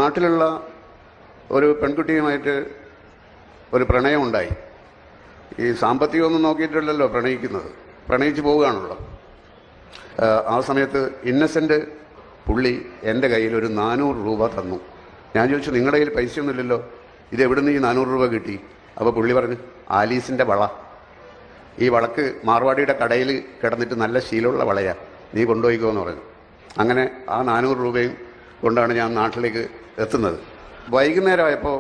നാട്ടിലുള്ള ഒരു പെൺകുട്ടിയുമായിട്ട് ഒരു പ്രണയമുണ്ടായി. ഈ സാമ്പത്തികമൊന്നും നോക്കിയിട്ടല്ലല്ലോ പ്രണയിക്കുന്നത്, പ്രണയിച്ച് പോവുകയാണല്ലോ. ആ സമയത്ത് ഇന്നസെൻ്റ് പുള്ളി എൻ്റെ കയ്യിൽ ഒരു 400 രൂപ തന്നു. ഞാൻ ചോദിച്ചു, നിങ്ങളുടെ കയ്യിൽ പൈസയൊന്നുമില്ലല്ലോ, ഇത് എവിടെ നിന്ന് ഈ 400 രൂപ കിട്ടി? അപ്പോൾ പുള്ളി പറഞ്ഞു, ആലീസിൻ്റെ വള, ഈ വളക്ക് മാർവാടിയുടെ കടയിൽ കിടന്നിട്ട് നല്ല ശീലമുള്ള വളയാണ്, നീ കൊണ്ടുപോയിക്കോ എന്ന് പറഞ്ഞു. അങ്ങനെ ആ 400 രൂപയും കൊണ്ടാണ് ഞാൻ നാട്ടിലേക്ക് എത്തുന്നത്. വൈകുന്നേരമായപ്പോൾ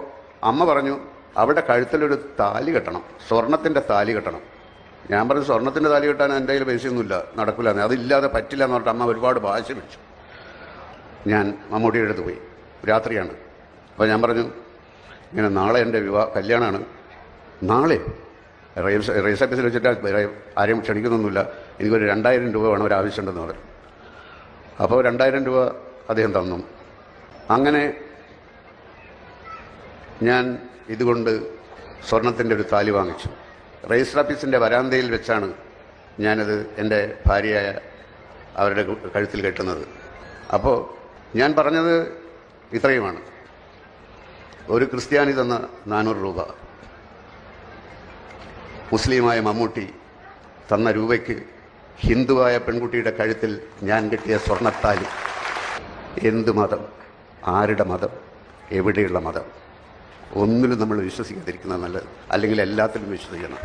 അമ്മ പറഞ്ഞു, അവിടെ കഴുത്തിലൊരു താലി കെട്ടണം, സ്വർണത്തിൻ്റെ താലി കെട്ടണം. ഞാൻ പറഞ്ഞു, സ്വർണത്തിൻ്റെ താലി കെട്ടാൻ എൻ്റെ കയ്യിൽ പൈസയൊന്നുമില്ല, നടക്കില്ല, അതില്ലാതെ പറ്റില്ല എന്ന് പറഞ്ഞിട്ട് അമ്മ ഒരുപാട് വാശി വെച്ചു. ഞാൻ മമ്മൂട്ടിയുടെ അടുത്ത് പോയി, രാത്രിയാണ്. അപ്പോൾ ഞാൻ പറഞ്ഞു, ഇങ്ങനെ നാളെ എൻ്റെ കല്യാണമാണ്, നാളെ റേസ് ഓഫീസിൽ വെച്ചിട്ട് ആരെയും ക്ഷണിക്കുന്നൊന്നുമില്ല, എനിക്കൊരു 2000 രൂപ വേണം, ഒരു ആവശ്യമുണ്ടെന്ന് പറഞ്ഞു. അപ്പോൾ 2000 രൂപ അദ്ദേഹം തന്നു. അങ്ങനെ ഞാൻ ഇതുകൊണ്ട് സ്വർണത്തിൻ്റെ ഒരു താലി വാങ്ങിച്ചു. രജിസ്റ്റർ ഓഫീസിൻ്റെ വരാന്തയിൽ വെച്ചാണ് ഞാനത് എൻ്റെ ഭാര്യയായ അവരുടെ കഴുത്തിൽ കെട്ടുന്നത്. അപ്പോൾ ഞാൻ പറഞ്ഞത് ഇത്രയുമാണ്, ഒരു ക്രിസ്ത്യാനി തന്ന 400 രൂപ, മുസ്ലിമായ മമ്മൂട്ടി തന്ന രൂപയ്ക്ക് ഹിന്ദുവായ പെൺകുട്ടിയുടെ കഴുത്തിൽ ഞാൻ കെട്ടിയ സ്വർണ്ണത്താലി. എന്ത് മതം, ആരുടെ മതം, എവിടെയുള്ള മതം, ഒന്നിലും നമ്മൾ വിശ്വസിക്കാതിരിക്കുന്നത് നല്ലത്, അല്ലെങ്കിൽ എല്ലാത്തിലും വിശ്വസിക്കണം.